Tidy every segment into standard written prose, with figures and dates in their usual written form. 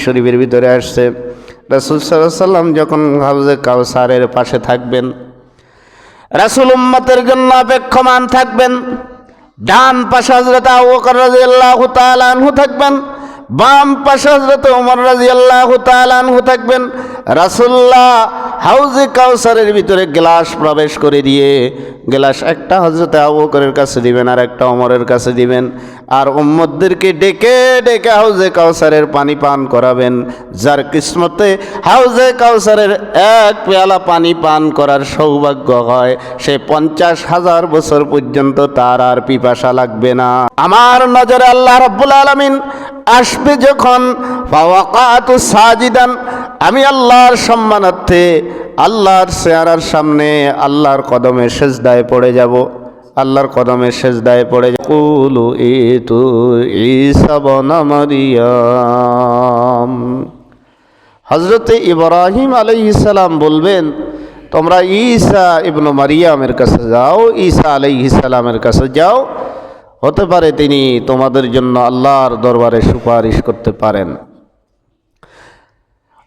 শরীফের ভিতরে আসছে রাসূল সাল্লাল্লাহু আলাইহি সাল্লাম যখন হাউজে কাউসারের পাশে থাকবেন, রাসূল উম্মতের জন্য অপেক্ষমান থাকবেন। ডান পাশে হযরত আবু বকর রাদিয়াল্লাহু তাআলা আনহু থাকবেন, বাম পাশে হযরত ওমর রাদিয়াল্লাহু তাআলা আনহু থাকবেন। রাসূলুল্লাহ হাউজে কাউসারের ভিতরে গ্লাস প্রবেশ করে দিয়ে গ্লাস একটা হযরত আবু বকরের কাছে দিবেন আর একটা ওমরের কাছে দিবেন, আর উম্মতদেরকে ডেকে ডেকে হাউজে কাউসারের পানি পান করাবেন। যার কিসমতে হাউজে কাউসারের এক পেয়ালা পানি পান করার সৌভাগ্য হয়, সে 50,000 বছর পর্যন্ত তার আর পিপাসা লাগবে না। আমার নজরে আল্লাহ রাব্বুল আলামিন আসবে যখন, ফাওয়াকাতু সাজিদান, আমি আল্লাহর সম্মানার্থে আল্লাহর চেহারার সামনে আল্লাহর কদমে সেজদায় পড়ে যাব, আল্লাহর কদমে সেজদায় পড়ে যাব। কুলু ইতু ঈসা ইবনে মারইয়াম, হযরত ইব্রাহিম আলাইহিস সালাম বলবেন, তোমরা ঈসা ইবনে মারইয়ামের কাছে যাও, ঈসা আলাইহিস সালামের কাছে যাও, হতে পারে তিনি তোমাদের জন্য আল্লাহর দরবারে সুপারিশ করতে পারেন।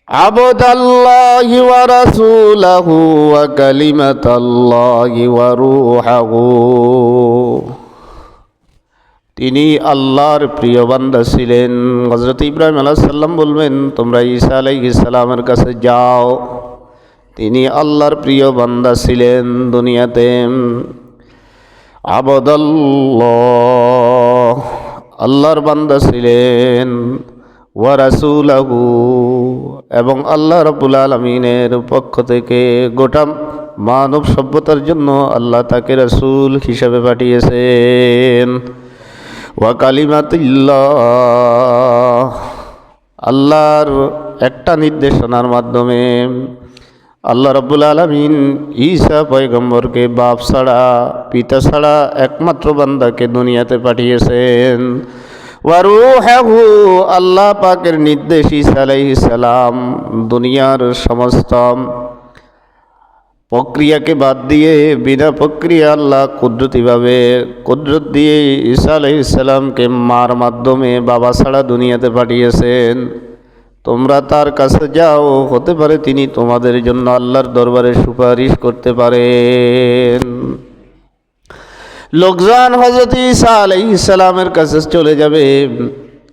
আবদাল্লাহি ওয়া রাসূলুহু ওয়া কালিমাতাল্লাহি ওয়া রূহুহু, তিনি আল্লাহর প্রিয় বান্দা ছিলেন। হযরত ইব্রাহিম আলাইহিস সালাম বলবেন, তোমরা ঈসা আলাইহিস সালামের কাছে যাও, তিনি আল্লাহর প্রিয় বান্দা ছিলেন দুনিয়াতে। আবদাল্লাহ, আল্লাহর বান্দা ছিলেন, ওয়া রাসূলুহু, এবং আল্লাহ রাব্বুল আলামিনের পক্ষ থেকে গোটা মানব সভ্যতার জন্য আল্লাহ তাকে রাসূল হিসেবে পাঠিয়েছেন। ওয়া কালিমাতুল্লাহ, আল্লাহর একটা নির্দেশনার মাধ্যমে আল্লাহ রাব্বুল আলামিন ঈসা পয়গম্বরকে বাপ ছাড়া পিতা ছাড়া একমাত্র বান্দাকে দুনিয়াতে পাঠিয়েছেন। ওয়া রূহুহু, আল্লাহ পাকের নির্দেশ ঈসা আলাইহিস সালাম দুনিয়ার সমস্ত প্রক্রিয়াকে বাদ দিয়ে বিনা প্রক্রিয়া আল্লাহ কুদরত দিয়ে ঈসা আলাইহিস সালামকে মার মাধ্যমে বাবা ছাড়া দুনিয়াতে পাঠিয়েছেন। তোমরা তার কাছে যাও, হতে পারে তিনি তোমাদের জন্য আল্লাহর দরবারে সুপারিশ করতে পারেন। লোকজন হযরত ঈসা আলাইহিস সালামের কাছে চলে যাবে,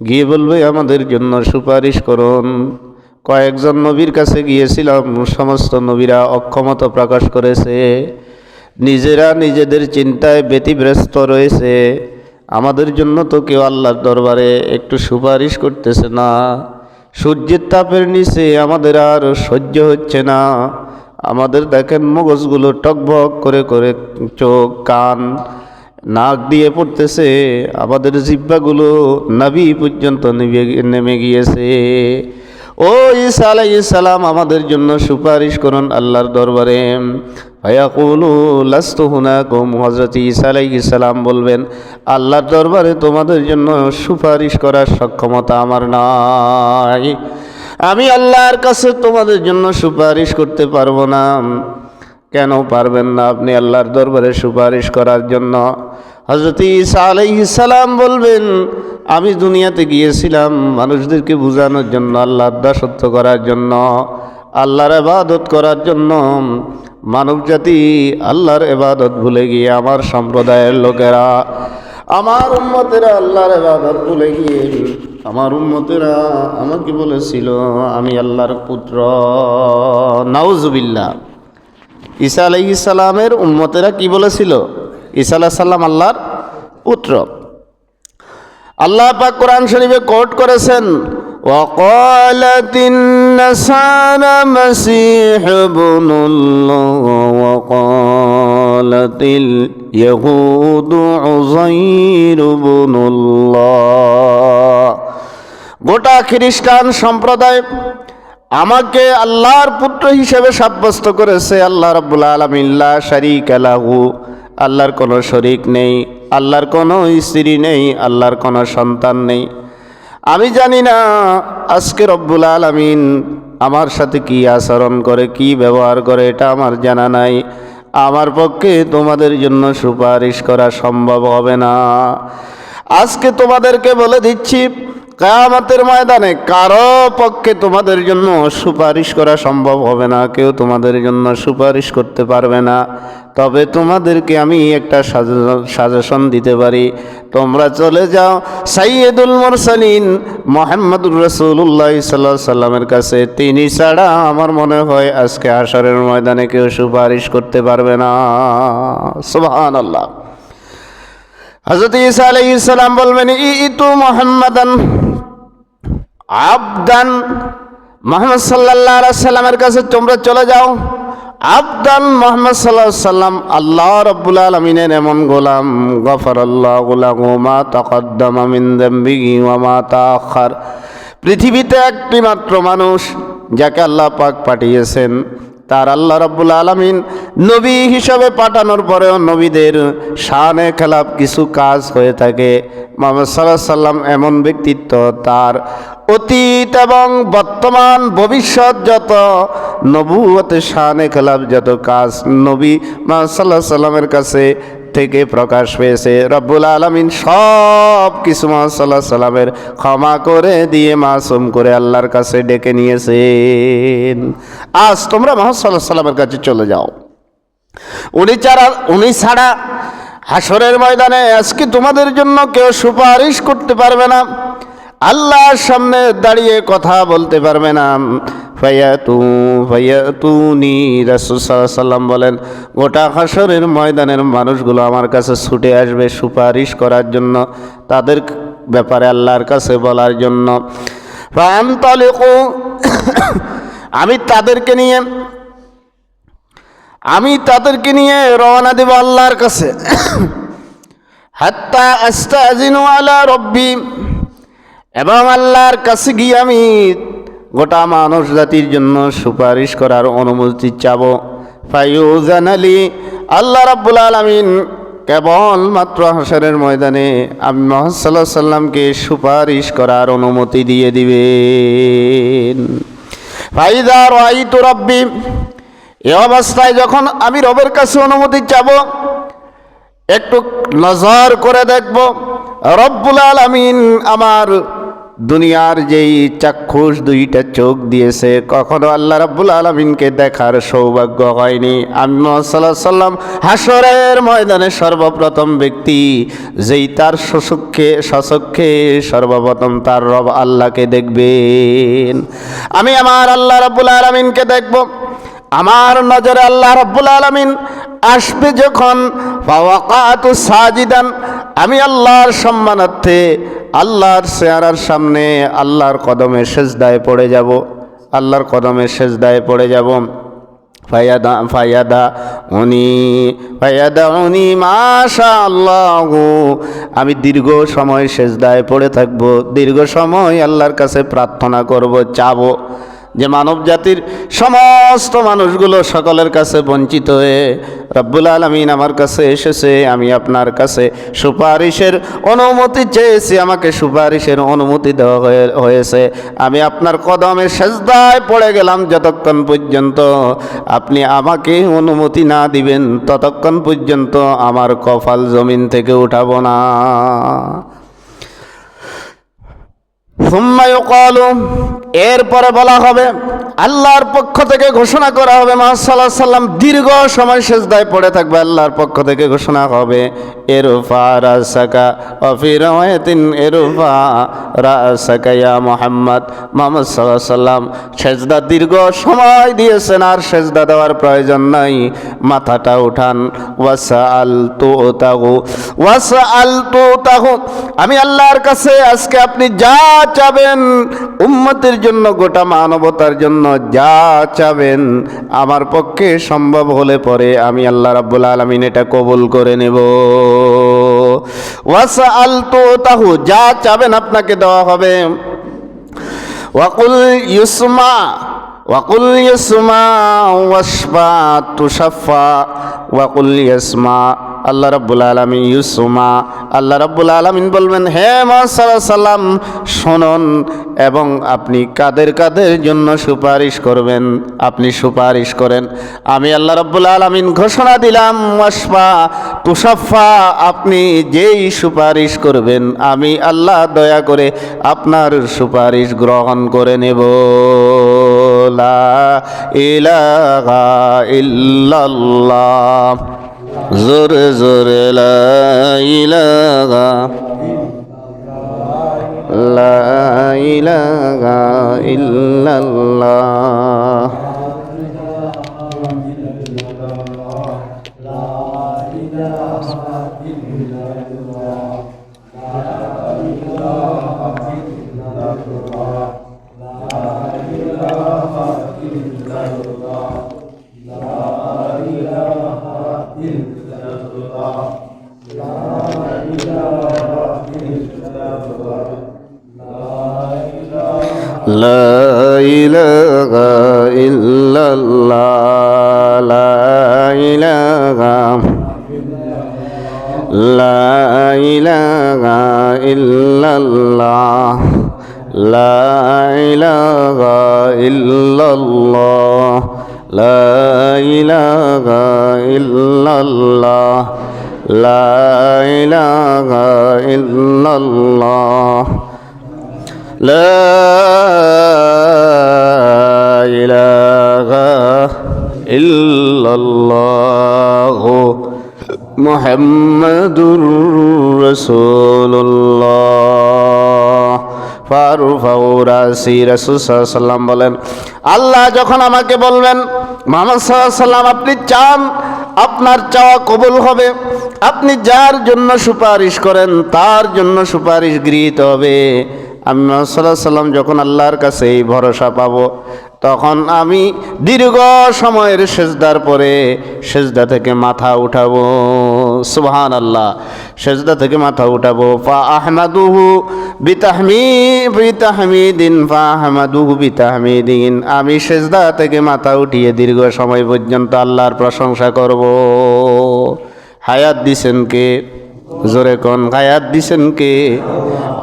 গিয়ে বলবে আমাদের জন্য সুপারিশ করুন। কয়েকজন নবীর কাছে গিয়েছিলাম, সমস্ত নবীরা অক্ষমতা প্রকাশ করেছে, নিজেরা নিজেদের চিন্তায় ব্যতিব্যস্ত রয়েছে। আমাদের জন্য তো কেউ আল্লাহর দরবারে একটু সুপারিশ করতেছে না। সূর্যের তাপের নিচে আমাদের আর সহ্য হচ্ছে না। আমাদের দেখেন মগজগুলো টকবক করে করে চোখ কান নাক দিয়ে পড়তেছে, আমাদের জিহ্বাগুলো নাভি পর্যন্ত নেমে গিয়েছে। ও ঈসা আলাইহিস সালাম, আমাদের জন্য সুপারিশ করুন আল্লাহর দরবারে। ফায়াকুলু লাস্তু হুনাকুম, হযরত ঈসা আলাইহিস সালাম বলবেন, আল্লাহর দরবারে তোমাদের জন্য সুপারিশ করার সক্ষমতা আমার নাই, আমি আল্লাহর কাছে তোমাদের জন্য সুপারিশ করতে পারবো না। কেন পারবেন না আপনি আল্লাহর দরবারে সুপারিশ করার জন্য? হযরত ঈসা আলাইহিস সালাম বলবেন, আমি দুনিয়াতে গিয়েছিলাম মানুষদেরকে বোঝানোর জন্য, আল্লাহর দাসত্ব করার জন্য, আল্লাহর ইবাদত করার জন্য। মানব জাতি আল্লাহর ইবাদত ভুলে গিয়ে, আমার সম্প্রদায়ের লোকেরা, আমার উম্মতেরা আল্লাহর ইবাদত ভুলে গিয়ে আমার উম্মতেরা আমাকে বলেছিল আমি আল্লাহর পুত্র। নাউজুবিল্লাহ। ঈসা আলাইহিস সালামের উম্মতেরা কি বলেছিল? ঈসা আলাইহিস সালাম আল্লাহর পুত্র। আল্লাহ পাক কোরআন শরীফে কোট করেছেন, ওয়াকালাতিন নাসারা মাসীহ ইবনুল্লাহ ওয়াকালাতিল ইয়াহুদু উযাইর ইবনুল্লাহ। গোটা খ্রিস্টান সম্প্রদায় আমাকে আল্লাহর পুত্র হিসেবে সাব্যস্ত করেছে। আল্লাহ রাব্বুল আলামিন লা শারীকা লাহু, আল্লাহর কোনো শরীক নেই, আল্লাহর কোনো স্ত্রী নেই, আল্লাহর কোনো সন্তান নেই। আমি জানি না আজকে রব্বুল আলামিন আমার সাথে কি আচরণ করে, কি ব্যবহার করে, এটা আমার জানা নাই। আমার পক্ষে তোমাদের জন্য সুপারিশ করা সম্ভব হবে না। আজকে তোমাদেরকে বলে দিচ্ছি, কিয়ামতের ময়দানে কারো পক্ষে তোমাদের জন্য সুপারিশ করা সম্ভব হবে না, কেউ তোমাদের জন্য সুপারিশ করতে পারবে না। তবে তোমাদেরকে আমি একটা সাজেশন দিতে পারি, তোমরা চলে যাও সাইয়্যিদুল মুরসালিন মুহাম্মদুর রাসূলুল্লাহ সাল্লাল্লাহু আলাইহি সাল্লামের কাছে। তিনি ছাড়া আমার মনে হয় আজকে হাশরের ময়দানে কেউ সুপারিশ করতে পারবে না। সুবহানাল্লাহ। হযরত ঈসা আলাইহিস সালাম বলবেন, ইতু মুহাম্মাদান আবদান, মুহাম্মদ সাল্লাল্লাহু আলাইহি সাল্লামের কাছে তোমরা চলে যাও। আবদান, মুহাম্মদ সাল্লাল্লাহু আলাইহি সাল্লাম আল্লাহ রাব্বুল আলামিনের এমন গোলাম, গফারাল্লাহু লাহু মা তাকদ্দামা মিন যামবিহি ওয়া মা তাআখার। পৃথিবীতে একটি মাত্র মানুষ যাকে আল্লাহ পাক পাঠিয়েছেন, তার আল্লাহ রাব্বুল আলামিন নবী হিসাবে পাঠানোর পরেও নবীদের শানে খেলাফ কিছু কাজ হয়ে থাকে। মুহাম্মদ সাল্লাল্লাহু আলাইহি সাল্লাম এমন ব্যক্তিত্ব, তার অতীত এবং বর্তমান ভবিষ্যৎ যত নবুয়তের শানে খেলাফ যত কাজ নবী মুহাম্মদ সাল্লাল্লাহু আলাইহি সাল্লামের কাছে থেকে প্রকাশ পেয়েছে। রব্বুল আলামিন সব কিছু মুহাম্মদ সাল্লাল্লাহু আলাইহি সাল্লামের ক্ষমা করে দিয়ে মাসুম করে আল্লাহর কাছে ডেকে নিয়েছেন। আজ তোমরা মুহাম্মদ সাল্লাল্লাহু আলাইহি সাল্লামের কাছে চলে যাও। উনি ছাড়া হাশরের ময়দানে আজকে তোমাদের জন্য কেউ সুপারিশ করতে পারবে না, আল্লাহর সামনে দাঁড়িয়ে কথা বলতে পারবে না। ফায়াতুনি, রাসূল সাল্লাল্লাহু আলাইহি সাল্লাম বলেন, গোটা হাশরের ময়দানের মানুষগুলো আমার কাছে ছুটে আসবে সুপারিশ করার জন্য, তাদের ব্যাপারে আল্লাহর কাছে বলার জন্য। ফাআনতালিকু, আমি তাদেরকে নিয়ে রওনা দেব আল্লাহর কাছে। হাত্তা আস্তাযিনু আলা রব্বি, এবং আল্লাহর কাছে গিয়ে আমি গোটা মানব জাতির জন্য সুপারিশ করার অনুমতি চাব। ফায়ুযান আলী, আল্লাহ রাব্বুল আলামিন কেবলমাত্র হাশরের ময়দানে আমি মুহাম্মদ সাল্লাল্লাহু আলাইহি সাল্লামকে সুপারিশ করার অনুমতি দিয়ে দিবেন। ফাইযা রাআইতু রাব্বি, এই অবস্থায় যখন আমি রবের কাছে অনুমতি চাব, একটু নজর করে দেখব রব্বুল আলামিন আমার দুনিয়ার যেই চাক্ষুষ দুইটা চোখ দিয়েছে, কখনো আল্লাহ রাব্বুল আলামিনকে দেখার সৌভাগ্য হয়নি। আমি মুহাম্মদ সাল্লাল্লাহু আলাইহি সাল্লাম হাশরের ময়দানে সর্বপ্রথম ব্যক্তি যেই তার সচক্ষে সর্বপ্রথম তার রব আল্লাহকে দেখবেন। আমি আমার আল্লাহ রাব্বুল আলামিনকে দেখব, আমার নজরে আল্লাহ রাব্বুল আলামিন আসবে যখন, ফাওয়াকাতু সাজিদান, আমি আল্লাহর সম্মানার্থে আল্লাহর চেহারার সামনে আল্লাহর কদমে সেজদায় পড়ে যাব, আল্লাহর কদমে সেজদায় পড়ে যাব। ফায়াদাউনি মাশাআল্লাহু, আমি দীর্ঘ সময় সেজদায় পড়ে থাকব, দীর্ঘ সময় আল্লাহর কাছে প্রার্থনা করব, চাবো যে মানব জাতির সমস্ত মানুষগুলো সকলের কাছে বঞ্চিত হয়ে রব্বুল আলামিন আমার কাছে এসেছে, আমি আপনার কাছে সুপারিশের অনুমতি চেয়েছি, আমাকে সুপারিশের অনুমতি দেওয়া হয়েছে। আমি আপনার কদমে সেজদায় পড়ে গেলাম, যতক্ষণ পর্যন্ত আপনি আমাকে অনুমতি না দিবেন ততক্ষণ পর্যন্ত আমার কপাল জমিন থেকে উঠাবো না। সুম্মা ইউকালু, এরপরে বলা হবে, আল্লাহর পক্ষ থেকে ঘোষণা করা হবে, মুহাম্মদ সাল্লাল্লাহু আলাইহি সাল্লাম দীর্ঘ সময় সেজদায় পড়ে থাকবে, আল্লাহর পক্ষ থেকে ঘোষণা হবে, ইরফা রাসাকা ওয়া ফি রাওয়ায়াতিন ইরফা রাসাকা ইয়া মুহাম্মদ। মুহাম্মদ সাল্লাল্লাহু আলাইহি সাল্লাম সেজদা দীর্ঘ সময় দিয়েছেন, আর সেজদা দেওয়ার প্রয়োজন নাই, মাথাটা উঠান। ওয়াসআলতু তাহু, আমি আল্লাহর কাছে আজকে আপনি যা চাবেন, উম্মতের জন্য, গোটা মানবতার জন্য যা চাবেন, আমার পক্ষে সম্ভব হলে পরে আমি আল্লাহ রাব্বুল আলামিন এটা কবুল করে নেব। ওয়াসআলতু তাহু, যা চাবেন আপনাকে দেওয়া হবে। ওয়াকুল ইউসমা ওয়াশফা তুশাফা ওয়াকুল ইয়াসমা আল্লাহ রাব্বুল আলামিন ইউসুমা, আল্লাহ রাব্বুল আলামিন বলবেন, হে মুহাম্মদ সাল্লাল্লাহু আলাইহি সাল্লাম শুনুন, এবং আপনি কাদের কাদের জন্য সুপারিশ করবেন আপনি সুপারিশ করেন। আমি আল্লাহ রাব্বুল আলামিন ঘোষণা দিলাম, ওয়াসফা তুসাফা, আপনি যেই সুপারিশ করবেন আমি আল্লাহ দয়া করে আপনার সুপারিশ গ্রহণ করে নেব। লা ইলাহা ইল্লাল্লাহ, জোরে জোরে লা ইলাহা, লা ইলাহা ইল্লাল্লাহ। লা ইলাহা ইল্লাল্লাহ, লা ইলাহা, লা ইলাহা ইল্লাল্লাহ, লা ইলাহা ইল্লাল্লাহ, লা ইলাহা ইল্লাল্লাহ, লা ইলাহা ইল্লাল্লাহ, লা ইলাহা ইল্লাল্লাহ, মুহাম্মাদুর রাসূলুল্লাহ। ফারুফাউ রাসি, রাসূল সাল্লাল্লাহু আলাইহি ওয়াসাল্লাম বলেন, আল্লাহ যখন আমাকে বলবেন মুহাম্মদ সাল্লাল্লাহু আলাইহি ওয়াসাল্লাম আপনি চান আপনার চাওয়া কবুল হবে, আপনি যার জন্য সুপারিশ করেন তার জন্য সুপারিশ গৃহীত হবে। আমি মুহাম্মদ সাল্লাল্লাহু আলাইহি ওয়াসাল্লাম যখন আল্লাহর কাছে এই ভরসা পাবো, তখন আমি দীর্ঘ সময়ের সেজদার পরে সেজদা থেকে মাথা উঠাবো। সুবহানাল্লাহ, সেজদা থেকে মাথা উঠাবো। ফা আহমাদুহু বিতাহমিদিন, ফা আহমাদুহু বিতাহমিদিন, আমি সেজদা থেকে মাথা উঠিয়ে দীর্ঘ সময় পর্যন্ত আল্লাহর প্রশংসা করব। হায়াত দিছেন কে? জোরে কোন, হায়াত দিছেন কে?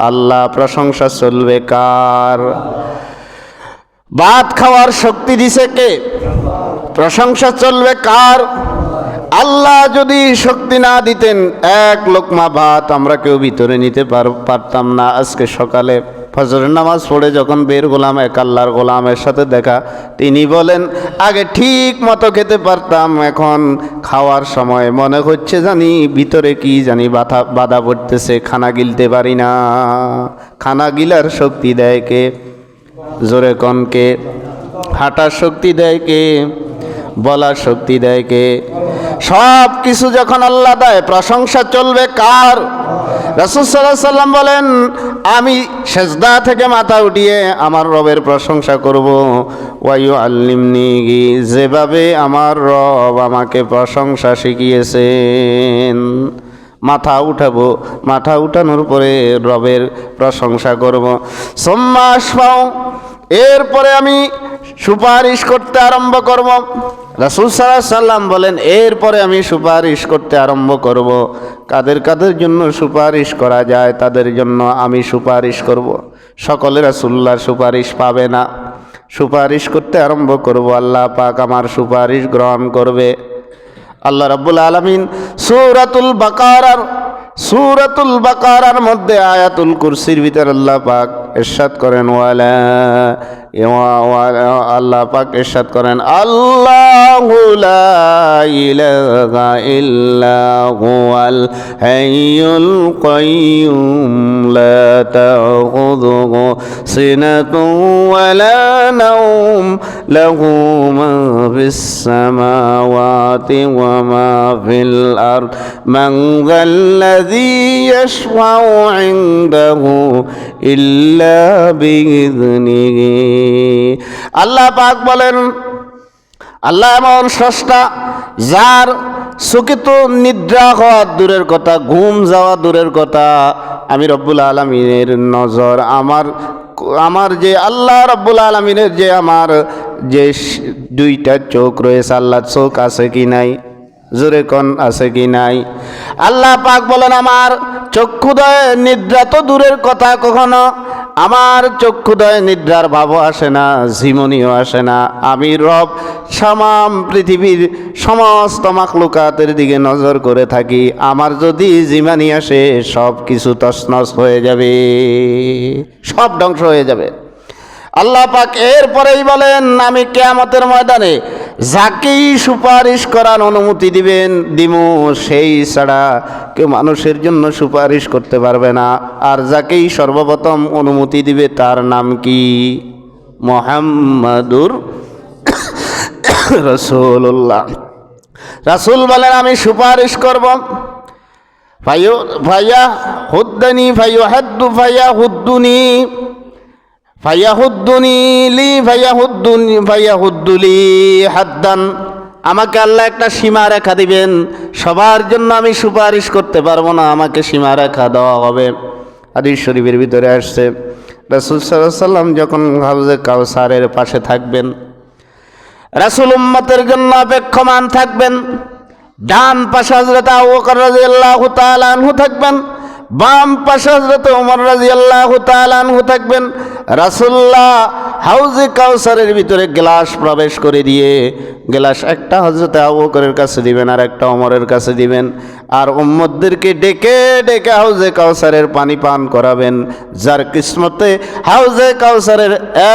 আল্লাহ। প্রশংসা চলবে কার? ভাত খাওয়ার শক্তি দিছে কে? প্রশংসা চলবে কার? আল্লাহ যদি শক্তি না দিতেন এক লোকমা ভাত আমরা কেউ ভিতরে নিতে পারতাম না। আজকে সকালে ফজরের নামাজ পড়ে যখন বের হলাম, এক আল্লাহর গোলামের সাথে দেখা, তিনি বলেন আগে ঠিক মতো খেতে পারতাম, এখন খাওয়ার সময় মনে হচ্ছে জানি ভিতরে কি জানি বাধা পড়তেছে, খানা গিলতে পারি না। খানা গিলার শক্তি দেয় কে? জোরে কনকে। হাঁটার শক্তি দেয় কে? বলার শক্তি দেয় কে? সব কিছু যখন আল্লাহ দেয়, প্রশংসা চলবে কার? রাসূল সাল্লাল্লাহু আলাইহি সাল্লাম বলেন আমি সেজদা থেকে মাথা উঠিয়ে আমার রবের প্রশংসা করব। ওয়ায়ুআল্লিমনি, যেভাবে আমার রব আমাকে প্রশংসা শিখিয়েছেন। মাথা উঠাবো, মাথা উঠানোর পরে রবের প্রশংসা করব। সুম্মা আশফাউ, এরপরে আমি সুপারিশ করতে আরম্ভ করব। রাসূল সাল্লাল্লাহু আলাইহি সাল্লাম বলেন এরপরে আমি সুপারিশ করতে আরম্ভ করব। কাদের কাদের জন্য সুপারিশ করা যায় তাদের জন্য আমি সুপারিশ করব। সকলে রাসূলুল্লাহর সুপারিশ পাবে না। সুপারিশ করতে আরম্ভ করব, আল্লাহ পাক আমার সুপারিশ গ্রহণ করবে। আল্লাহ রাব্বুল আলামিন সূরাতুল বাকারার মধ্যে আয়াতুল কুরসির ভিতর আল্লাহ পাক ইরশাদ করেন আল্লাহ পাক ইরশাদ করেন আল্লাহু লা ইলাহা ইল্লা হুয়াল হাইয়ুল কাইয়্যুম লা তাখুযুহু সিনাতুন ওয়া লা নাওম লাহু মা ফিস সামাওয়াতি ওয়া মা ফিল আরদ মান যাল্লাযী ইয়াশফাউ ইনদাহু ইল্লা বিইذনিহি। আল্লাহ পাক বলেন আল্লাহ এমন স্রষ্টা যার চোখে তো নিদ্রা হওয়া দূরের কথা, ঘুম যাওয়া দূরের কথা, আমি রব্বুল আলামিনের নজর আমার যে আল্লাহ রব্বুল আলামিনের যে আমার যে দুইটা চোখ রয়েছে, আল্লাহর চোখ আছে কি নাই? জোরে কোন আছে কি নাই? আল্লাহ পাক বলেন, আমার চক্ষুদয় নিদ্রা তো দূরের কথা, কখনো আমার চক্ষুদয় নিদ্রার ভাবও আসে না, ঝিমনিও আসে না। আমি রব সামাম পৃথিবীর সমস্ত মাখলুকাতের দিকে নজর করে থাকি। আমার যদি জিমানি আসে, সব কিছু তছনছ হয়ে যাবে, সব ধ্বংস হয়ে যাবে। আল্লাহ পাক এরপরেই বলেন, আমি কিয়ামতের ময়দানে যাকেই সুপারিশ করার অনুমতি দিমু, সেই ছাড়া কেউ মানুষের জন্য সুপারিশ করতে পারবে না। আর যাকেই সর্বপ্রথম অনুমতি দিবে তার নাম কি? মুহাম্মাদুর রাসূলুল্লাহ। রাসূল বলেন, আমি সুপারিশ করব। ভাইয়া হুদ্দানি ভাইয়া হাদ্দু ভাইয়া হুদ্দুনি ফায়াহুদ্দুলি হাদ্দান। আমাকে আল্লাহ একটা সীমা রেখা দিবেন, সবার জন্য আমি সুপারিশ করতে পারবো না, আমাকে সীমা রেখা দেওয়া হবে। হাদিস শরীফের ভিতরে আসছে, রাসূল সাল্লাল্লাহু আলাইহি ওয়াসাল্লাম যখন হাউজে কাউসারের পাশে থাকবেন, রাসূল উম্মতের জন্য অপেক্ষমান থাকবেন। ডান পাশে হযরত আবু বকর রাদিয়াল্লাহু তাআলা আনহু থাকবেন, বাম পাশে হযরত ওমর রাদিয়াল্লাহু তাআলা আনহু থাকবেন। রাসূলুল্লাহ হাউজে কাউসারের ভিতরে গ্লাস প্রবেশ করে দিয়ে, গ্লাস একটা হযরত আবু বকরের কাছে দিবেন আর একটা ওমরের কাছে দিবেন, আর উম্মতদেরকে ডেকে ডেকে হাউজে কাউসারের পানি পান করাবেন। যার কিসমতে হাউজে কাউসারের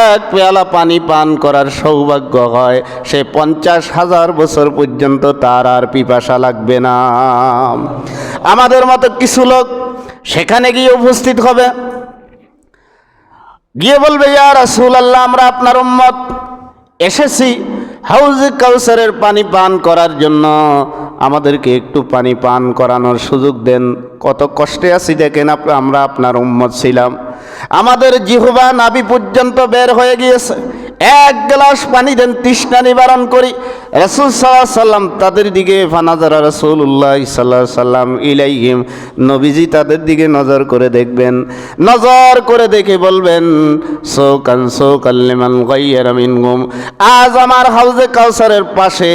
এক পেয়ালা পানি পান করার সৌভাগ্য হয়, সে 50,000 বছর পর্যন্ত তার আর পিপাসা লাগবে না। আমাদের মতো কিছু লোক সেখানে গিয়ে উপস্থিত হবে, গিয়ে বলবে, ইয়া রাসূলুল্লাহ, আমরা আপনার উম্মত এসেছি হাউজে কাউসারের পানি পান করার জন্য, আমাদেরকে একটু পানি পান করানোর সুযোগ দেন। কত কষ্টে আছি দেখেন, আমরা আপনার উম্মত ছিলাম, আমাদের জিহ্বা নাভি পর্যন্ত বের হয়ে গিয়েছে, এক গ্লাস পানি দেন, তৃষ্ণা নিবারণ করি। রাসূল সাল্লাল্লাহু আলাইহি ওয়াসাল্লাম তাদের দিকে, ফানাজারা রাসূলুল্লাহ সাল্লাল্লাহু আলাইহি ওয়াসাল্লাম ইলাইহিম, নবীজি তাদের দিকে নজর করে দেখবেন, নজর করে দেখে বলবেন, সৌকান লিমান গায়্যারা মিনহুম, আজ আমার হাউজে কাউসারের পাশে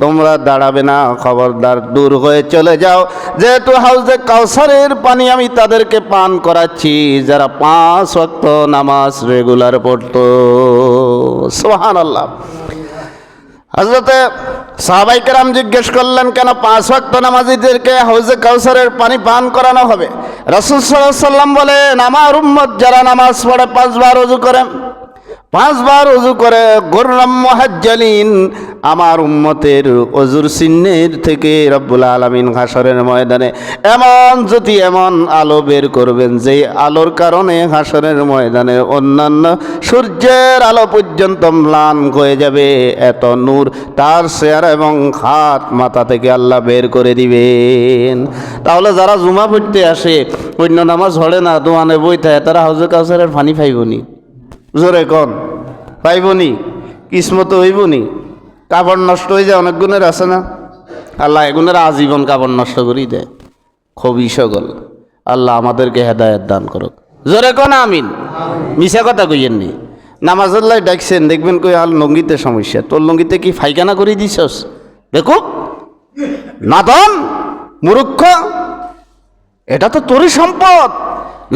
তোমরা দাঁড়াবে না, খবরদার দূর হয়ে চলে যাও। যেহেতু হাউজে কাউসারের পানি আমি তাদেরকে পান করাচ্ছি যারা 5 ওয়াক্ত নামাজ রেগুলার পড়তো। সুবহানাল্লাহ। হযরতে সাহাবায়ে কেরাম জিজ্ঞেস করলেন, কেন 5 ওয়াক্ত নামাজীদেরকে হাউজে কাউসারের পানি পান করানো হবে? রাসূল সাল্লাল্লাহু আলাইহি ওয়াসাল্লাম বলেন, আমার উম্মত যারা নামাজ পড়ে 5 বার ওযু করে, 5 বার ওযু করে, গুররাম মুহাজ্জালিন, আমার উম্মতের ওযুর চিহ্নের থেকে রব্বুল আলামিন হাশরের ময়দানে এমন জ্যোতি, এমন আলো বের করবেন, যে আলোর কারণে হাশরের ময়দানে অন্যান্য সূর্যের আলো পর্যন্ত ম্লান হয়ে যাবে। এত নূর তার চেহারা এবং হাত মাথা থেকে আল্লাহ বের করে দিবেন। তাহলে যারা জুমা পড়তে আসে, অন্য নামাজ হলে না, দোয়ানে বইতে, তারা হাউজে কাউসারের পানি পাইবনি? জোরে কোন পাইবনি? কিসমত হইবনি? কাপড় নষ্ট হয়ে যায়, অনেক গুণের আছে না, আল্লাহ এগুণের আজীবন কাপড় নষ্ট করেই দেয়। খুবই সকল আল্লাহ আমাদেরকে হেদায়েত দান করুক। জোরে কোন আমিন। মিছা কথা কইয়েননি। নামাজ আল্লাহ ডাকছেন, দেখবেন কই আর লঙ্গিতে সমস্যা, তোর লঙ্গিতে কি ফাইখানা করে দিছস? দেখো নাদন মূর্খ, এটা তো তোরই সম্পদ।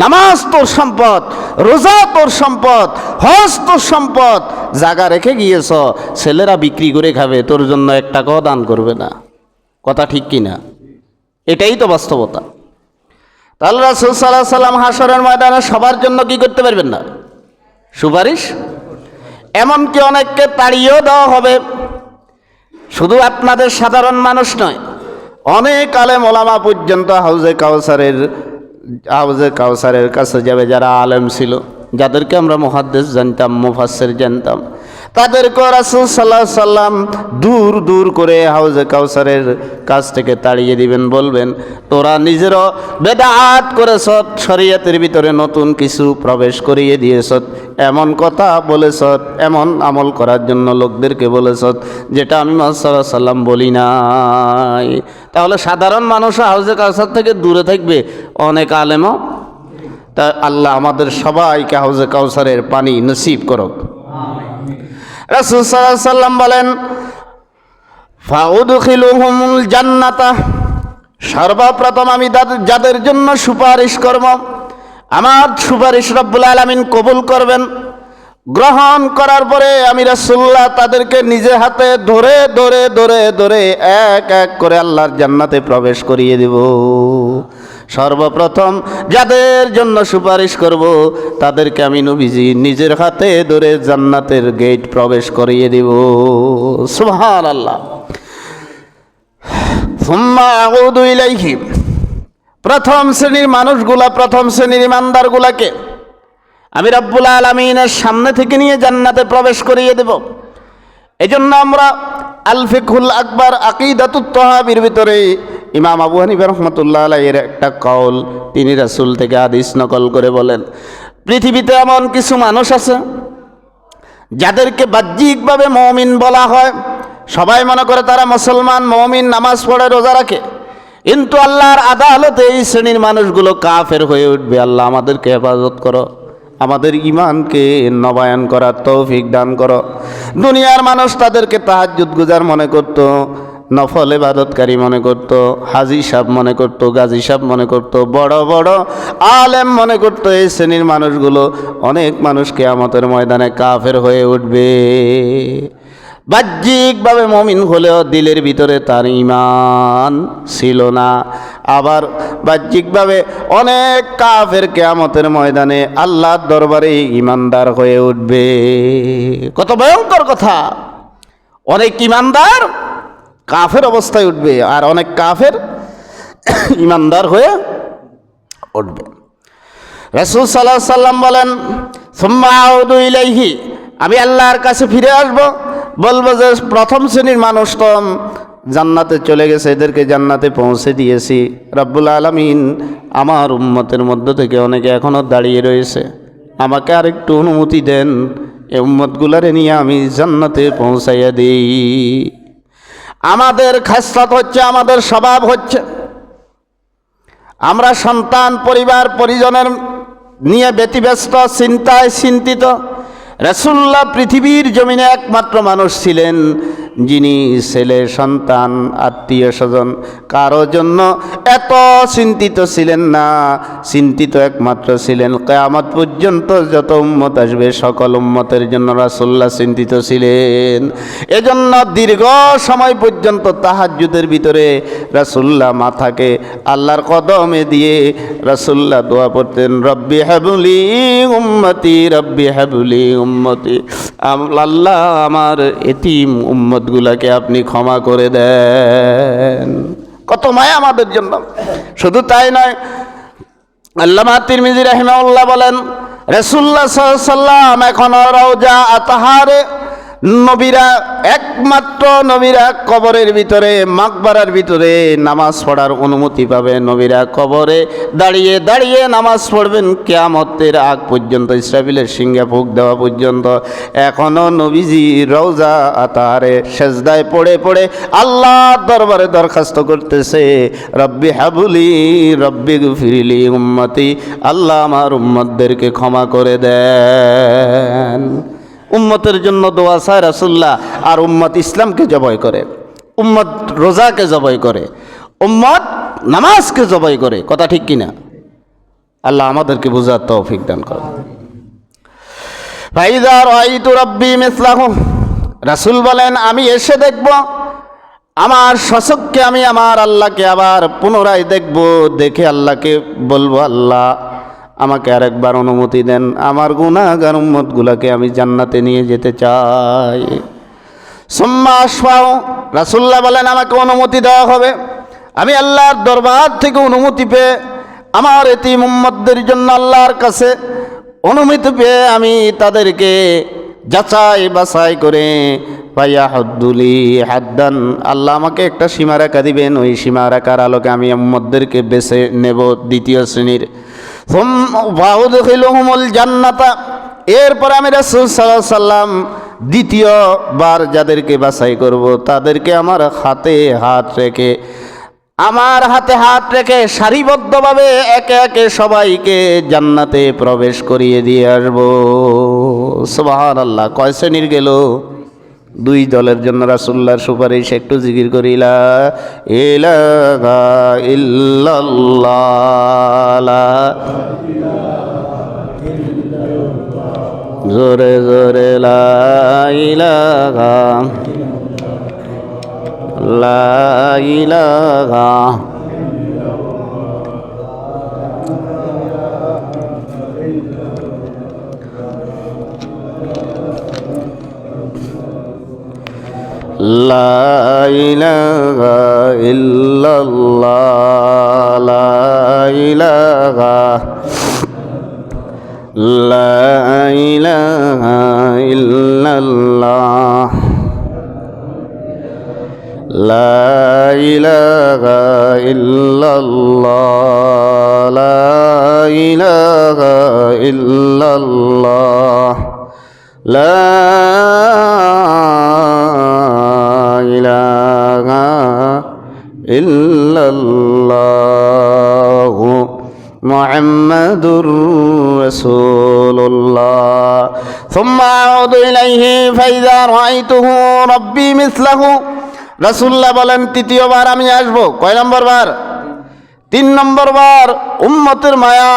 নামাজ তোর সম্পদ, রোজা তোর সম্পদ, হজ তোর সম্পদ। জায়গা রেখে গিয়েছ, ছেলেরা বিক্রি করে খাবে, তোর জন্য 1 টাকাও দান করবে না। কথা ঠিক কিনা? এটাই তো বাস্তবতা। তাহলে রাসূল সাল্লাল্লাহু আলাইহি ওয়াসাল্লাম হাশরের ময়দানে সবার জন্য কি করতে পারবেন না? সুপারিশ। এমনকি অনেককে তাড়িয়েও দেওয়া হবে। শুধু আপনাদের সাধারণ মানুষ নয়, অনেক আলেম ওলামা পর্যন্ত হাউজে কাউসারের কাছে যাবে, যারা আলেম ছিল, যাদেরকে আমরা মুহাদ্দিস জানতাম, মুফাসসির জানতাম, তাদেরকে রাসূল সাল্লাল্লাহু আলাইহি ওয়াসাল্লাম দূর দূর করে হাউজে কাউসারের কাছ থেকে তাড়িয়ে দিবেন, বলবেন, তোরা নিজেরও বেদাত করেছ, শরীয়তের ভিতরে নতুন কিছু প্রবেশ করিয়ে দিয়েছ, এমন কথা বলেছ, এমন আমল করার জন্য লোকদেরকে বলেছ যেটা আমি মুহাম্মদ সাল্লাল্লাহু আলাইহি ওয়াসাল্লাম বলি নাই। তাহলে সাধারণ মানুষ হাউজে কাউসার থেকে দূরে থাকবে, অনেক আলেমও। তা আল্লাহ আমাদের সবাইকে হাউজে কাউসারের পানি নসিব করুক। রাসূল সাল্লাল্লাহু আলাইহি ওয়াসাল্লাম বলেন, ফাউদখিলুহুমুল জান্নাতা, সর্বপ্রথম আমি যাদের জন্য সুপারিশ করব, আমার সুপারিশ রব্বুল আলামিন কবুল করবেন। গ্রহণ করার পরে আমি রাসূলুল্লাহ তাদেরকে নিজে হাতে ধরে ধরে ধরে ধরে এক এক করে আল্লাহর জান্নাতে প্রবেশ করিয়ে দেব। সর্বপ্রথম যাদের জন্য সুপারিশ করব তাদেরকে আমি নবীজি নিজের হাতে ধরে জান্নাতের গেট প্রবেশ করিয়ে দেব। সুবহানাল্লাহ। সুম্মা আউদু ইলাইহি, প্রথম শ্রেণীর মানুষগুলা, প্রথম শ্রেণীর ইমানদারগুলাকে আমি রব্বুল আলামিনের সামনে থেকে নিয়ে জান্নাতে প্রবেশ করিয়ে দেব। এজন্য আমরা আল ফিকহুল আকবার আকিদাতুত তাহাবীর ভিতরে ইমাম আবু হানিফা রাহমাতুল্লাহ আলাইহির একটা কওল, তিনি রাসূল থেকে হাদিস নকল করে বলেন, পৃথিবীতে এমন কিছু মানুষ আছে যাদেরকে বাহ্যিকভাবে মুমিন বলা হয়, সবাই মনে করে তারা মুসলমান, মুমিন, নামাজ পড়ে, রোজা রাখে, কিন্তু আল্লাহর আদালতে এই শ্রেণীর মানুষগুলো কাফের হয়ে উঠবে। আল্লাহ আমাদেরকে হেফাজত করো, আমাদের ঈমানকে নবায়ন করার তৌফিক দান করো। দুনিয়ার মানুষ তাদেরকে তাহাজ্জুদ গুজার মনে করত, নফল ইবাদতকারী মনে করত, হাজি সাহেব মনে করত, গাজী সাহেব মনে করত, বড় বড় আলেম মনে করত। এই শ্রেণীর মানুষগুলো অনেক মানুষ কিয়ামতের ময়দানে কাফের হয়ে উঠবে। বাহ্যিকভাবে মুমিন হলেও দিলের ভিতরে তার ঈমান ছিল না। আবার বাহ্যিকভাবে অনেক কাফের কিয়ামতের ময়দানে আল্লাহর দরবারে ঈমানদার হয়ে উঠবে। কত ভয়ঙ্কর কথা! অনেক ঈমানদার কাফের অবস্থায় উঠবে, আর অনেক কাফের ঈমানদার হয়ে উঠবে। রাসূল সাল্লাল্লাহু আলাইহি সাল্লাম বলেন, সুম্মা আউদু ইলাইহি, আমি আল্লাহর কাছে ফিরে আসব, বলবো যে প্রথম শ্রেণীর মানুষ তো জান্নাতে চলে গেছে, এদেরকে জান্নাতে পৌঁছে দিয়েছি। রব্বুল আলামিন আমার উম্মতের মধ্য থেকে অনেকে এখনও দাঁড়িয়ে রয়েছে, আমাকে আরেকটু অনুমতি দেন, এই উম্মতগুলারে নিয়ে আমি জান্নাতে পৌঁছাইয়া দিই। আমাদের খাসলত হচ্ছে, আমাদের স্বভাব হচ্ছে, আমরা সন্তান, পরিবার, পরিজনের নিয়ে ব্যতিব্যস্ত, চিন্তায় চিন্তিত। রাসূলুল্লাহ পৃথিবীর জমিনে একমাত্র মানুষ ছিলেন যিনি ছেলে, সন্তান, আত্মীয় স্বজন কারো জন্য এত চিন্তিত ছিলেন না। চিন্তিত একমাত্র ছিলেন কিয়ামত পর্যন্ত যত উম্মত আসবে সকল উম্মতের জন্য রাসূলুল্লাহ চিন্তিত ছিলেন। এজন্য দীর্ঘ সময় পর্যন্ত তাহাজ্জুদের ভিতরে রাসূলুল্লাহ মাথাকে আল্লাহর কদমে দিয়ে রাসূলুল্লাহ দোয়া পড়তেন, রব্বি হাবলি উম্মতি, রব্বি হাবলি উম্মতি। আল্লাহ আমার এতিম উম্মতগুলাকে আপনি ক্ষমা করে দেন। কত মায়া আমাদের জন্য! শুধু তাই নয়, আল্লামা তিরমিজি রাহিমাহুল্লাহ বলেন, রাসূলুল্লাহ সাল্লাল্লাহু আলাইহি ওয়াসাল্লাম এখনো রওজা আতহারে নবীরা, একমাত্র নবীরা কবরের ভিতরে, মাকবারার ভিতরে নামাজ পড়ার অনুমতি পাবে। নবীরা কবরে দাঁড়িয়ে দাঁড়িয়ে নামাজ পড়বেন কিয়ামতের আগ পর্যন্ত, ইসরাফিলের সিংহে ফুঁক দেওয়া পর্যন্ত। এখনও নবীজি রওজা আতারে সেজদায় পড়ে পড়ে আল্লাহর দরবারে দরখাস্ত করতেছে, রব্বি হাবলি, রব্বি গফিরলি উম্মতি, আল্লাহ আমার উম্মতদেরকে ক্ষমা করে দেন। উম্মতের জন্য দোয়া চায় রাসূলুল্লাহ, আর উম্মত ইসলামকে জবাই করে, উম্মত রোজাকে জবাই করে, উম্মত নামাজকে জবাই করে। কথা ঠিক কিনা? আল্লাহ আমাদেরকে বুঝার তৌফিক দান করেন। ফাইযা রাআইতু রাব্বি মিসলাহু, রাসূল বলেন আমি এসে দেখব, আমার স্বচক্ষে আমি আমার আল্লাহকে আবার পুনরায় দেখব, দেখে আল্লাহকে বলবো, আল্লাহ আমাকে আরেকবার অনুমতি দেন, আমার গুনাহগার উম্মতগুলোকে আমি জান্নাতে নিয়ে যেতে চাই। সুম্মা আশফাউ, রাসূলুল্লাহ বলেন আমাকে অনুমতি দেওয়া হবে, আমি আল্লাহর দরবার থেকে অনুমতি পেয়ে আমার এতিম উম্মতদের জন্য আল্লাহর কাছে অনুমতি পেয়ে আমি তাদেরকে যাচাই বাছাই করে ভাইয়া হদ্দুলি হাদ্দান, আল্লাহ আমাকে একটা সীমারেখা দিবেন, ওই সীমারেখার আলোকে আমি উম্মতদেরকে বেছে নেব দ্বিতীয় শ্রেণীর। জান্নাতা, এরপর আমি রাসূল সাল্লাল্লাহু আলাইহি সাল্লাম দ্বিতীয়বার যাদেরকে বাছাই করব তাদেরকে আমার হাতে হাত রেখে সারিবদ্ধভাবে একে একে সবাইকে জান্নাতে প্রবেশ করিয়ে দিয়ে আসবো। সুবহানাল্লাহ। কয় শ্রেণীর গেল? দুই দলের জন্য রাসূলুল্লাহর সুপারিশ একটু জিকির করি, লা ইলাহা ইল্লাল্লাহ, লা জোরে জোরে লা ইলাহা লা ইলাহা লা ইলাহা ইল্লাল্লাহ, লা ইলাহা লা ইলাহা ইল্লাল্লাহ, লা ইলাহা ইল্লাল্লাহ, লা ইলাহা ইল্লাল্লাহ, লা ইলাহা ইল্লাল্লাহু মুহাম্মাদুর রাসূলুল্লাহ। সুম্মা আউযু ইলাইহি ফাইযা রাআইতুহু রাব্বি মিসলাহু। রাসূলুল্লাহ বলেন তৃতীয়বার আমি আসব। কয় নম্বর বার? 3 নম্বর বার। উম্মতের মায়া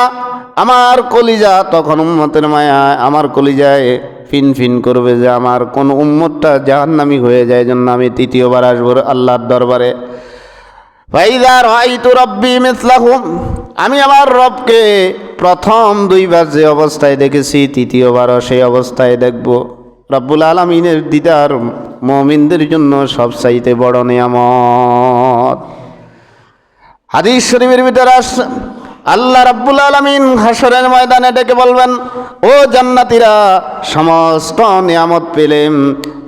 আমার কলিজা, তখন উম্মতের মায়া আমার কলিজায় ফিন ফিন করবে যে আমার কোন উম্মতটা জাহান্নামী হয়ে যায়, জন্য আমি তৃতীয়বার আসবো আল্লাহর দরবারে। ফাইযা রাআইতু রাব্বি মিসলাহু, আমি আমার রবকে প্রথম 2 বার যে অবস্থায় দেখেছি তৃতীয়বারও সেই অবস্থায় দেখব। রব্বুল আলামিনের দিদার মুমিনদের জন্য সবচাইতে বড় নিয়ামত। হাদিস শরীফের ভিতরে আসছে আল্লাহ রাব্বুল আলামিন হাসরের ময়দানে ডেকে বলবেন, ও জান্নাতীরা, সমস্ত নিয়ামত পেলেম,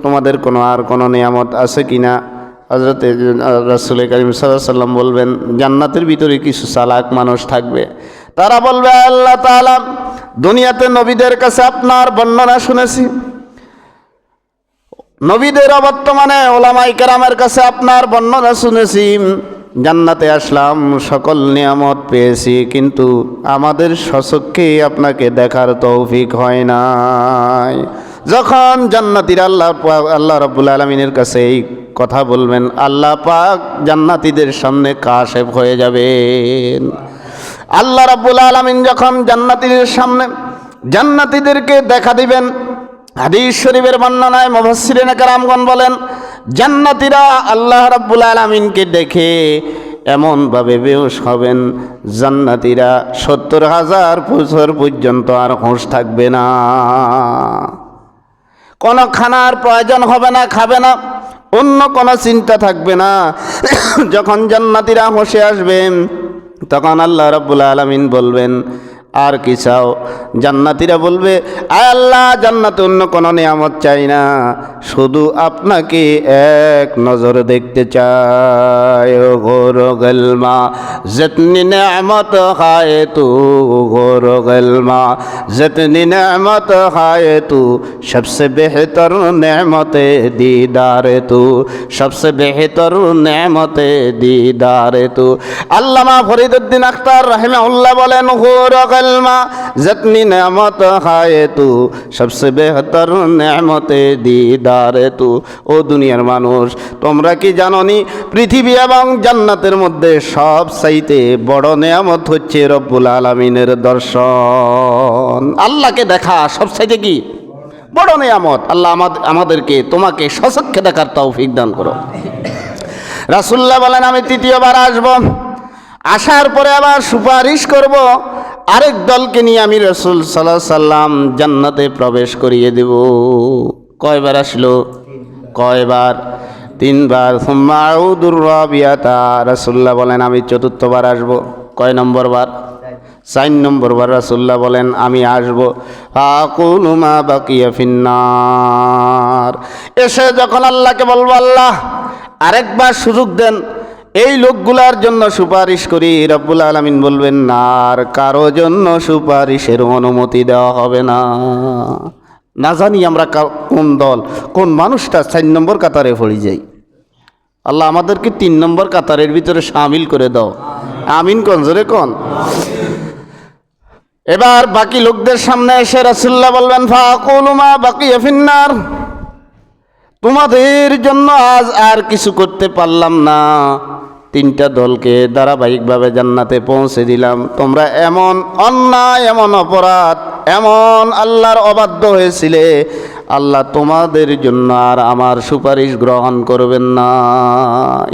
তোমাদের আর কোনো নিয়ামত আছে কিনা? হযরত রাসূল করিম সাল্লাল্লাহু আলাইহি ওয়াসাল্লাম বলবেন, জান্নাতের ভিতরে কিছু চালাক মানুষ থাকবে। তারা বলবে, আল্লাহ তাআলা, দুনিয়াতে নবীদের কাছে আপনার বর্ণনা শুনেছি, নবীদের বর্তমানে ওলামায়ে কেরামের কাছে আপনার বর্ণনা শুনেছি, জান্নাতে আসলাম, সকল নিয়ামত পেয়েছি, কিন্তু আমাদের স্বচক্ষে আপনাকে দেখার তৌফিক হয় নাই। যখন জান্নাতীরা আল্লাহ রাব্বুল আলামিনের কাছে এই কথা বলবেন, আল্লাহ পাক জান্নাতীদের সামনে কাশেফ হয়ে যাবেন। আল্লাহ রাব্বুল আলামিন যখন জান্নাতীদের সামনে জান্নাতীদেরকে দেখা দিবেন, হাদিস শরীফের বর্ণনায় মুফাসসিরিনে কেরামগণ বলেন, জান্নাতীরা আল্লাহ রাব্বুল আলামিনকে দেখে এমনভাবে বেহুশ হবেন, জান্নাতীরা 70,000 বছর পর্যন্ত আর হুঁশ থাকবে না, কোনো খানার প্রয়োজন হবে না, খাবে না, অন্য কোনো চিন্তা থাকবে না। যখন জান্নাতীরা হুঁশে আসবেন, তখন আল্লাহ রাব্বুল আলামিন বলবেন, আর কি চাও? জান্নাতীরা বলবে, আয় আল্লাহ, জান্নাতে অন্য কোনো নিয়ামত চাই না, শুধু আপনাকে এক নজরে দেখতে চাই। গোর গলমা জিতনি নেমত খায়ে তু, গোর গলমা জিতনি নেমত খায়ে তু, সবসে বেহতর নেমতে দীদারে তু, সবসে বেহতর নেমতে দীদারে তু। আল্লামা ফরিদউদ্দিন আখতার রাহিমাহুল্লাহ বলেন, গোর গলমা জিতনি নেমত খায়ে তু, সবসে বেহতর নেমতে দীদারে তু। ও দুনিয়ার মানুষ, তোমরা কি জানোনি পৃথিবী এবং জান্নাতের মধ্যে সব চাইতে বড় নেয়ামত হচ্ছে রব্বুল আলামিনের দর্শন। আল্লাহকে দেখা সব চাইতে কি বড় নেয়ামত। আল্লাহ আমাদেরকে তোমাকে সচক্ষে দেখার তৌফিক দান করো। রাসূলুল্লাহ বলেন, আমি তৃতীয়বার আসব, আসার পরে আবার সুপারিশ করব, আরেক দলকে নিয়ে আমি রাসূল সাল্লাল্লাহু আলাইহি সাল্লাম জান্নাতে প্রবেশ করিয়ে দেব। কয়বার আসলো? কয়বার? 3 বার। সুম্মা আউদুর রাবিয়াতা, রাসূলুল্লাহ বলেন, আমি চতুর্থবার আসব। কয় নম্বর বার? 4 নম্বর বার রাসূলুল্লাহ বলেন, আমি আসব। ফাকুলু মা বাকিয়া ফিন্নার, এসে যখন আল্লাহকে বলবো, আল্লাহ আরেকবার সুযোগ দেন, এই লোকগুলার জন্য সুপারিশ করি, রব্বুল আলামিন বলবেন, না, আর কারো জন্য সুপারিশের অনুমতি দেওয়া হবে না। না জানি আমরা কোন দল, কোন মানুষটা 4 নম্বর কাতারে পড়ে যাই। আল্লাহ আমাদেরকে 3 নম্বর কাতারের ভিতরে শামিল করে দাও। আমিন কোন জোরে কোন। এবার বাকি লোকদের সামনে এসে রাসূলুল্লাহ বলবেন, ফাকুলু মা বাকিয়া ফিন্নার, তোমাদের জন্য আজ আর কিছু করতে পারলাম না, তিনটা দলকে ধারাবাহিকভাবে জান্নাতে পৌঁছে দিলাম। তোমরা এমন অন্যায়, এমন অপরাধ, এমন আল্লাহর অবাধ্য হয়েছিলে, আল্লাহ তোমাদের জন্য আর আমার সুপারিশ গ্রহণ করবেন না।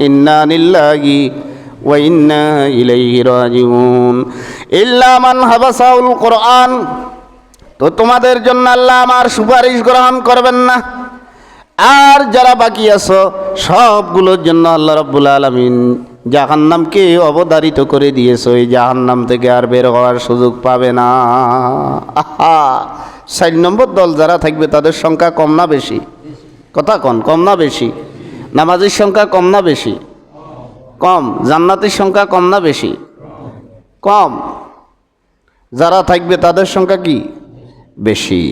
ইন্না লিল্লাহি ওয়া ইন্না ইলাইহি রাজিউন ইল্লা মান হাবাসাউল কোরআন। তো তোমাদের জন্য আল্লাহ আমার সুপারিশ গ্রহণ করবেন না। আর যারা বাকি আছো সবগুলোর জন্য আল্লাহ রাব্বুল আলামিন জাহান্নামকে অবধারিত করে দিয়েছে। ওই জাহান্নাম থেকে আর বের হওয়ার সুযোগ পাবে না। আহা, 4 নম্বর দল যারা থাকবে তাদের সংখ্যা কম না বেশি? কথা কন, কম না বেশি? নামাজের সংখ্যা কম না বেশি? কম। জান্নাতের সংখ্যা কম না বেশি? কম। যারা থাকবে তাদের সংখ্যা কি? বেশি।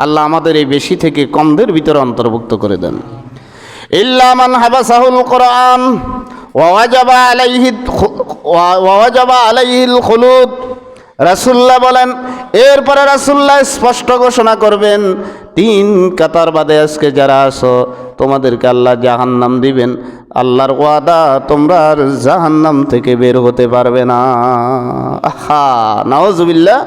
আল্লাহ আমাদের এই বেশি থেকে কমদের ভিতরে অন্তর্ভুক্ত করে দেন। ইল্লা মান হাবাসাহুল কোরআন ওয়া ওয়াজাবা আলাইহিল খুলুদ। রাসূলুল্লাহ বলেন, এরপরে রাসূলুল্লাহ স্পষ্ট ঘোষণা করবেন, 3 কাতার বাদে আজকে যারা আছো তোমাদেরকে আল্লাহ জাহান্নাম দিবেন। আল্লাহর ওয়াদা, তোমরা আর জাহান্নাম থেকে বের হতে পারবে না। আহা, নাউজুবিল্লাহ।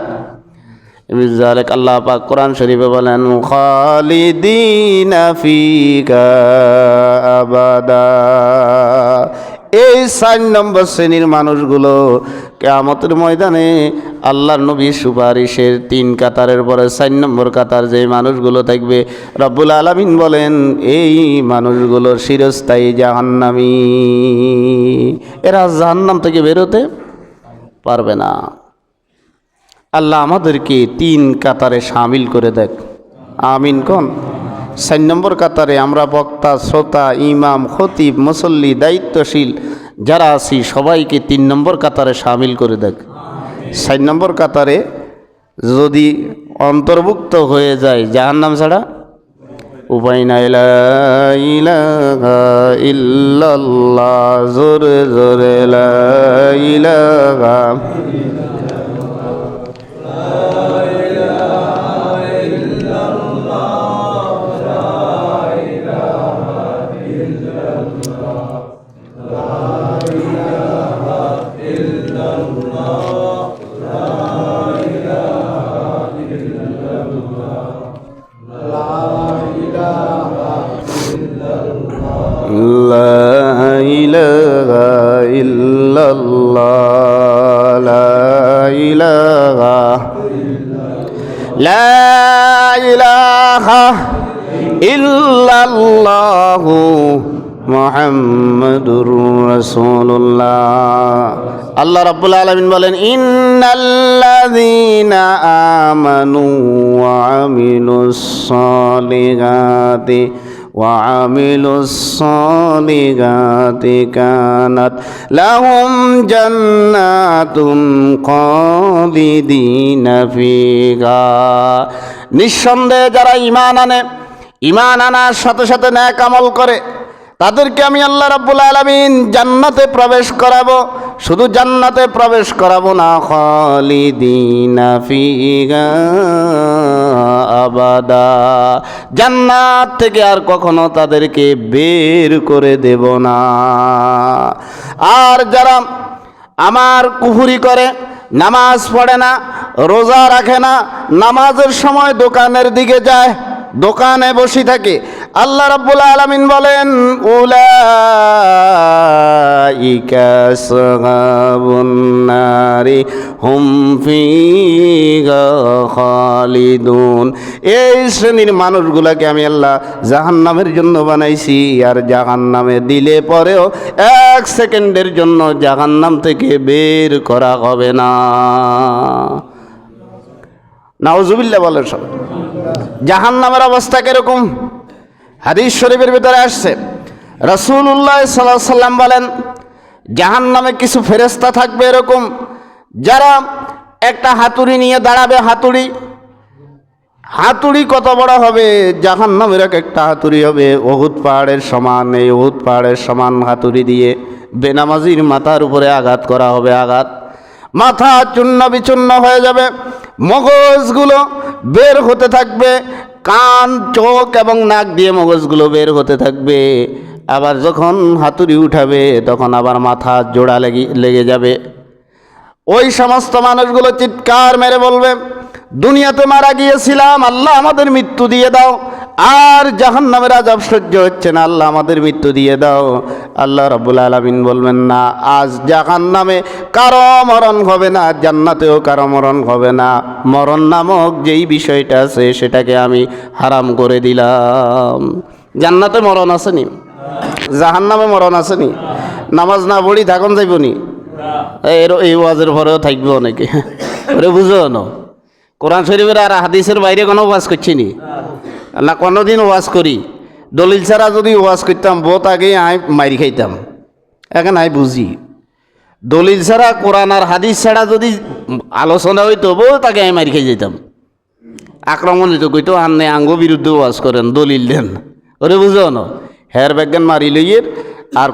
বিযালিক আল্লাহ পাক কোরআন শরীফে বলেন, খালিদিনা ফিকা আবাদা। এই 4 নম্বর শ্রেণীর মানুষগুলো কিয়ামতের ময়দানে আল্লাহর নবীর সুপারিশের 3 কাতারের পরে 4 নম্বর কাতার যে মানুষগুলো থাকবে, রব্বুল আলামিন বলেন এই মানুষগুলো চিরস্থায়ী জাহান্নামী। এরা জাহান্নাম থেকে বেরোতে পারবে না। আল্লাহ আমাদেরকে 3 কাতারে শামিল করে দেখ, আমিন কোন। 4 নম্বর কাতারে আমরা বক্তা, শ্রোতা, ইমাম, খতিব, মুসল্লি, দায়িত্বশীল যারা আছি সবাইকে 3 নম্বর কাতারে শামিল করে দেখ। 4 নম্বর কাতারে যদি অন্তর্ভুক্ত হয়ে যায় জাহান্নাম ছাড়া উপায় নাই। লা ইলাহা ইল্লাল্লাহ, জোরে জোরে লা ইলাহা। লা ইলাহা ইল্লাল্লাহু মুহাম্মাদুর রাসূলুল্লাহ। আল্লাহ রাব্বুল আলামিন বলেন, ইন্নাল্লাযীনা আমানু ওয়া আমিলুস সালিহাতি وعملوا الصالحات كانت لهم جنات خالدين فيها। নিঃসন্দেহে যারা ঈমান আনে, ঈমান আনার সাথে সাথে নেক আমল করে, তাদেরকে আমি আল্লাহ রাব্বুল আলামিন জান্নাতে প্রবেশ করাবো। শুধু জান্নাতে প্রবেশ করাবো না, খালিদিনা ফিহা আবাদা, জান্নাত থেকে আর কখনো তাদেরকে বের করে দেব না। আর যারা আমার কুফরি করে, নামাজ পড়ে না, রোজা রাখে না, নামাজের সময় দোকানের দিকে যায়, দোকানে বসে থাকে, আল্লাহ রাব্বুল আলামিন বলেন, উলাইকা আসহাবুন নারি হুম ফিহা খালিদুন। এই শ্রেণীর মানুষগুলাকে আমি আল্লাহ জাহান্নামের জন্য বানাইছি। আর জাহান্নামে দিলে পরেও 1 সেকেন্ডের জন্য জাহান্নাম থেকে বের করা হবে না। নাউজুবিল্লাহ বলেন সব। জাহান্নামের অবস্থা কিরকম? হাদিস শরীফের ভিতরে আসছে, রাসূলুল্লাহ সাল্লাল্লাহু আলাইহি সাল্লাম বলেন, জাহান্নামে কিছু ফেরেশতা থাকবে এরকম, যারা একটা হাতুড়ি নিয়ে দাঁড়াবে। হাতুড়ি কত বড় হবে? জাহান্নামের একটা হাতুড়ি হবে উহুদ পাহাড়ের সমান। এই উহুদ পাহাড়ের সমান হাতুড়ি দিয়ে বেনামাজির মাথার উপরে আঘাত করা হবে। মাথা চূর্ণ বিচূর্ণ হয়ে যাবে, মগজগুলো বের হতে থাকবে, কান, চোখ এবং নাক দিয়ে মগজগুলো বের হতে থাকবে। আবার যখন হাতুড়ি উঠাবে তখন আবার মাথা জোড়া লেগে যাবে। ওই সমস্ত মানুষগুলো চিৎকার মেরে বলবে, দুনিয়াতে মারা গিয়েছিলাম, আল্লাহ আমাদের মৃত্যু দিয়ে দাও। আর জাহান্নামের আযাব সহ্য হচ্ছে না, আল্লাহ আমাদের মৃত্যু দিয়ে দাও। আল্লাহ রাব্বুল আলামিন বলবেন, না, আজ জাহান্নামে কারো মরণ হবে না, জান্নাতেও কারো মরণ হবে না। মরণ নামক যেই বিষয়টা আছে সেটাকে আমি হারাম করে দিলাম। জান্নাতে মরণ আসেনি, জাহান্নামে মরণ আসেনি। নামাজ না পড়ি থাকুন যাইব নি? এই ওয়াজের পরেও থাকবে অনেকে। ওরে বুঝো না, কোরআন শরীফের আর হাদিসের বাইরে কোনো ওয়াজ করছি নি না, কোনোদিন ওয়াজ করি। দলিল ছাড়া যদি ওয়াজ করতাম বহুত আগে মারি খাইতাম। এখন বুঝি দলিল ছাড়া, কোরআন আর হাদিস ছাড়া যদি আলোচনা হইতো বহুত আগে মারি খাই যেতাম। আক্রমণ হইতো, কইতো আন্নে আঙ্গ বিরুদ্ধে ওয়াজ করেন, দলিল দেন। ওরে বুঝো না, হের ব্যাজ্ঞান মারি লইয়ের আর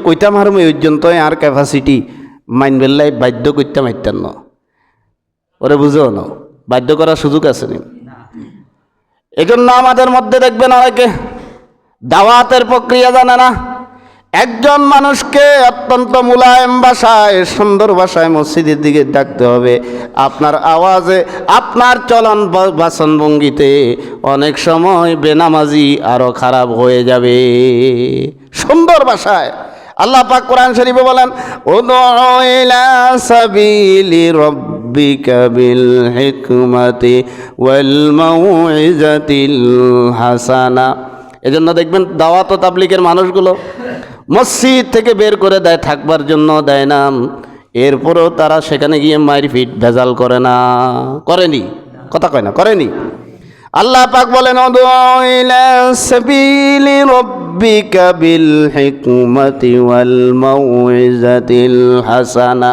কইতাম আর ওই পর্যন্ত আর ক্যাপাসিটি মাইনবেল্লাই বাধ্য করতাম না। ওরে বুঝো না, বাধ্য করার সুযোগ আছে নি। এই জন্য আমাদের মধ্যে দেখবেন অনেকে দাওয়াতের প্রক্রিয়া জানে না। একজন মানুষকে অত্যন্ত মুলায়েম ভাষায়, সুন্দর ভাষায় মসজিদের দিকে ডাকতে হবে। আপনার আওয়াজে, আপনার চলন বাচনভঙ্গিতে অনেক সময় বেনামাজি আরো খারাপ হয়ে যাবে। সুন্দর ভাষায় আল্লাহ পাক কোরআন শরীফে বলেন, উদউ ইলা সাবিলি রাব্বিকা বিল হিকমাতি ওয়াল মাউইজাতিল হাসানা। এজন্য দেখবেন দাওয়াত ও তাবলীগের মানুষগুলো মসজিদ থেকে বের করে দেয়, থাকবার জন্য দেয় না। এরপরেও তারা সেখানে গিয়ে মারপিট ভেজাল করে না, করেনি? কথা কয় না, করেনি? আল্লাহ পাক বলেন, উদউ ইলা সাবিলি রাব্বিকা বিল হিকমাতি ওয়াল মাউইজাতিল হাসানা।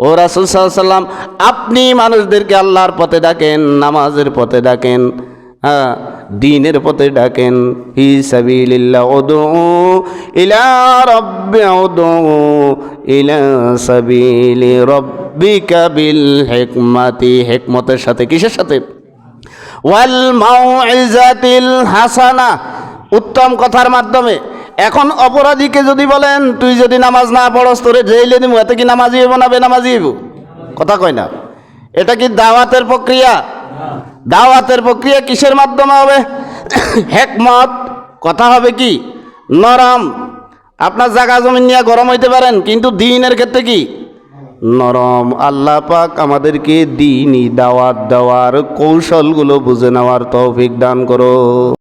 ও রাসূল সাল্লাল্লাহু আলাইহি ওয়াসাল্লাম, আপনি মানুষদেরকে আল্লাহর পথে ডাকেন, নামাজের পথে ডাকেন, হ্যাঁ, দ্বীনের পথে ডাকেন। ফি সাবিলিল্লাহ, উদউ ইলা সাবিলি রাব্বিকা বিল হিকমাতি, হিকমতের সাথে। কিসের সাথে? ওয়াল মাউইজাতিল হাসানা, উত্তম কথার মাধ্যমে। এখন অপরাধীকে যদি বলেন তুই যদি নামাজ না পড়স তোরে জেলে দিব, এতে কি নামাজি হইব না বেনামাজি হইব? কথা কয় না। এটা কি দাওয়াতের প্রক্রিয়া? দাওয়াতের প্রক্রিয়া কিসের মাধ্যমে হবে? হিকমত। কথা হবে কি? নরম। আপনার জায়গা জমি নিয়ে গরম হইতে পারেন, কিন্তু দ্বীনের ক্ষেত্রে কি? নরম। আল্লাহ পাক আমাদেরকে দ্বীনি দাওয়াত দেওয়ার কৌশলগুলো বুঝে নেওয়ার তৌফিক দান করো।